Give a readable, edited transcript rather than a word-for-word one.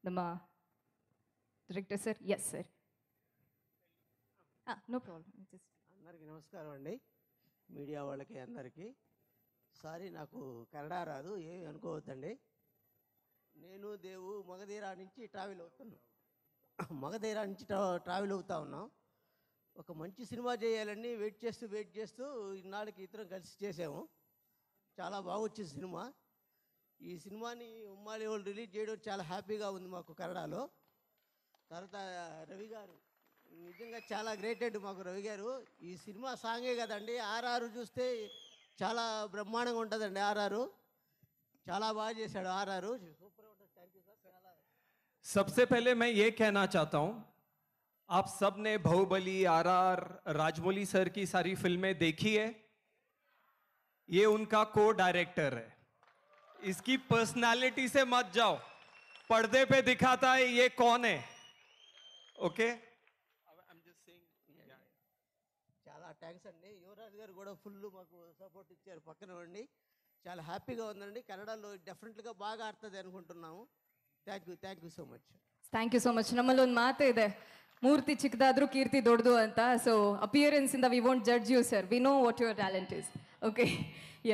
ನಮ್ಮ director sir yes sir no problem అందరికీ నమస్కారం అండి, మీడియా వాళ్ళకి అందరికీ. సారీ, నాకు కన్నడ రాదు, ఏమి అనుకోవద్దండి. నేను దేవు మగధీరా నుంచి ట్రావెల్ అవుతున్నాం. మగధీరా నుంచి ట్రావెల్ అవుతా ఉన్నాం. ఒక మంచి సినిమా చేయాలని వెయిట్ చేస్తూ ఇన్నాళ్ళకి ఇద్దరం కలిసి చేసాము. చాలా బాగా వచ్చింది సినిమా. ఈ సినిమాని ఉమ్మాలి వాళ్ళు రిలీజ్ చేయడం చాలా హ్యాపీగా ఉంది మాకు కన్నడలో. తర్వాత రవి గారు నిజంగా చాలా గ్రేట్ అండి మాకు రవి గారు. ఈ సినిమా సాంగే కదండి, ఆర్ఆర్ చూస్తే చాలా బ్రహ్మాండంగా ఉంటుందండి. ఆర్ఆర్ చాలా బాగా చేశాడు. ఆర్ఆర్ సూపర్ ఉంటుంది. Thank you sir. చాలా सबसे पहले मैं ये कहना चाहता हूं, आप सब ने बाहुबली, आरआर, राजमौली सर की सारी फिल्में देखी है. ये उनका को डायरेक्टर है. इसकी पर्सनालिटी से मत जाओ, पर्दे पे दिखाता है ये कौन है. ओके, చాలా థ్యాంక్స్ అండి. యువరాజ్ గారు కూడా ఫుల్ మాకు సపోర్ట్ ఇచ్చారు పక్కన ఉండి. చాలా హ్యాపీగా ఉందండి. కన్నడలో డెఫినెట్గా బాగా ఆడుతుంది అనుకుంటున్నాము. Thank you so much. Thank you so much. ನಮ್ಮಲ್ಲಿ ಒಂದು ಮಾತು ಇದೆ, ಮೂರ್ತಿ ಚಿಕ್ಕದಾದ್ರೂ ಕೀರ್ತಿ ದೊಡ್ಡದು ಅಂತ. ಸೊ ಅಪಿಯರೆನ್ಸ್ ಇಂದ we won't judge you sir, we know what your talent is. Okay.